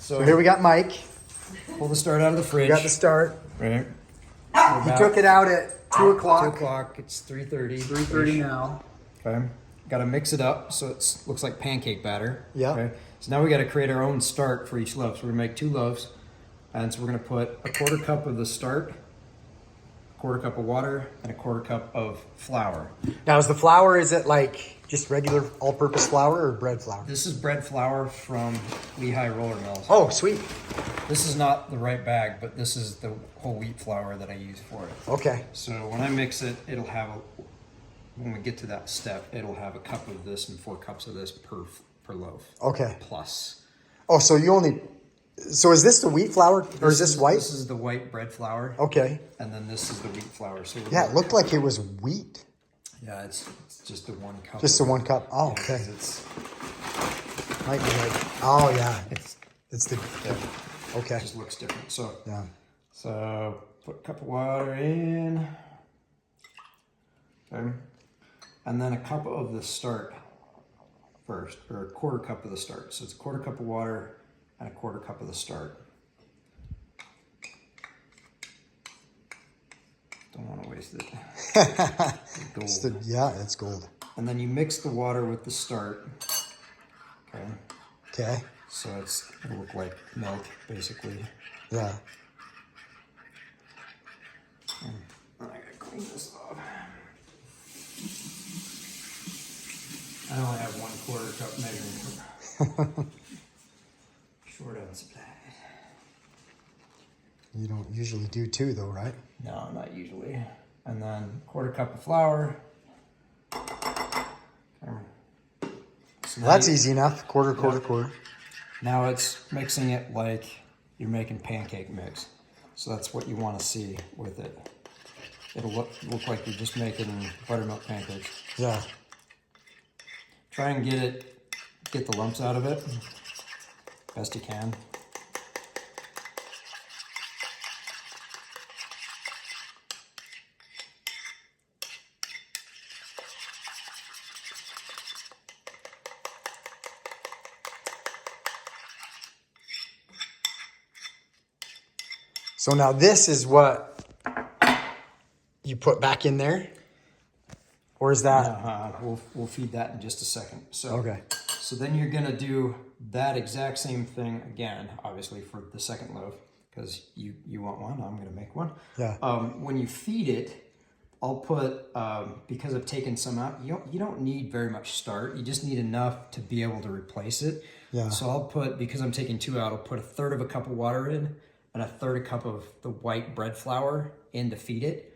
So here we got Mike. Pull the start out of the fridge. We got the start. Right. He took it out at 2 o'clock. 2 o'clock. It's 3:30. 3:30 now. Okay. Got to mix it up so it looks like pancake batter. Yeah. Okay. So now we got to create our own start for each loaf. So we're gonna make 2 loaves, and so we're gonna put a 1/4 cup of the start, 1/4 cup of water, and a 1/4 cup of flour. Now, is the flour, is it like just regular all-purpose flour or bread flour? This is bread flour from Lehigh Roller Mills. Oh, sweet. This is not the right bag, but this is the whole wheat flour that I use for it. Okay. So when I mix it, it'll have when we get to that step, it'll have a cup of this and 4 cups of this per loaf. Okay. Plus. Oh, so so is this the wheat flour or is this white? This is the white bread flour. Okay. And then this is the wheat flour. So Yeah, it looked like it was wheat. yeah, it's just the 1 cup. Just the 1 cup. Oh, Yeah, okay. 'cause it's Might be like, oh yeah, it's the, yeah, okay. it just looks different. So Yeah. So put a cup of water in. Okay. And then a cup of the start first, or a 1/4 cup of the start. So it's a 1/4 cup of water and a 1/4 cup of the start. Don't want to waste it. Gold. Yeah, it's gold. And then you mix the water with the start. Okay. Okay. So it'll look like milk, basically. Yeah. I gotta clean this off. I only have 1/4 cup measuring cup. Short on supplies. You don't usually do 2 though, right? No, not usually. And then 1/4 cup of flour. Okay. So Well, that's easy enough. Quarter. Now it's mixing it like you're making pancake mix. So that's what you want to see with it. It'll look like you're just making buttermilk pancakes. Yeah. Try and get the lumps out of it best you can. So now this is what you put back in there? Or is that? We'll feed that in just a second. So Okay. So then you're gonna do that exact same thing again, obviously for the second loaf, because you want one. I'm gonna make one. Yeah. When you feed it, I'll put because I've taken some out. You don't need very much start. You just need enough to be able to replace it. Yeah. So I'll put, because I'm taking 2 out, I'll put 1/3 of a cup of water in and 1/3 a cup of the white bread flour in to feed it.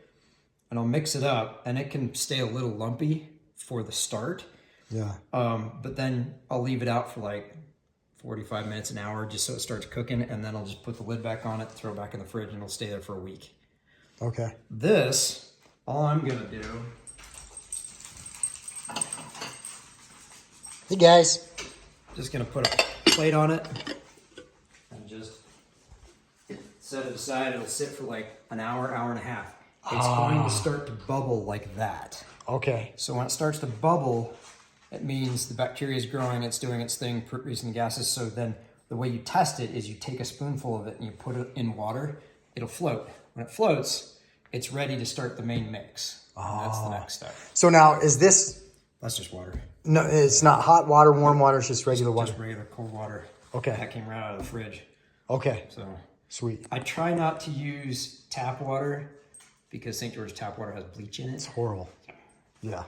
And I'll mix it up, and it can stay a little lumpy for the start. Yeah. But then I'll leave it out for like 45 minutes, an hour, just so it starts cooking, and then I'll just put the lid back on it, throw it back in the fridge, and it'll stay there for a week. Okay. This, all I'm gonna do, Hey guys. just gonna put a plate on it, and just set it aside. It'll sit for like an hour, hour and a half. It's going to start to bubble like that. Okay. So when it starts to bubble, it means the bacteria is growing, it's doing its thing, producing gases. So then the way you test it is you take a spoonful of it and you put it in water, it'll float. When it floats, it's ready to start the main mix. And that's the next step. So now is this, That's just water. no, it's not hot water, warm water, it's just regular water. Just regular cold water. Okay. That came right out of the fridge. Okay. So Sweet. I try not to use tap water because St. George tap water has bleach in it. It's horrible. Yeah.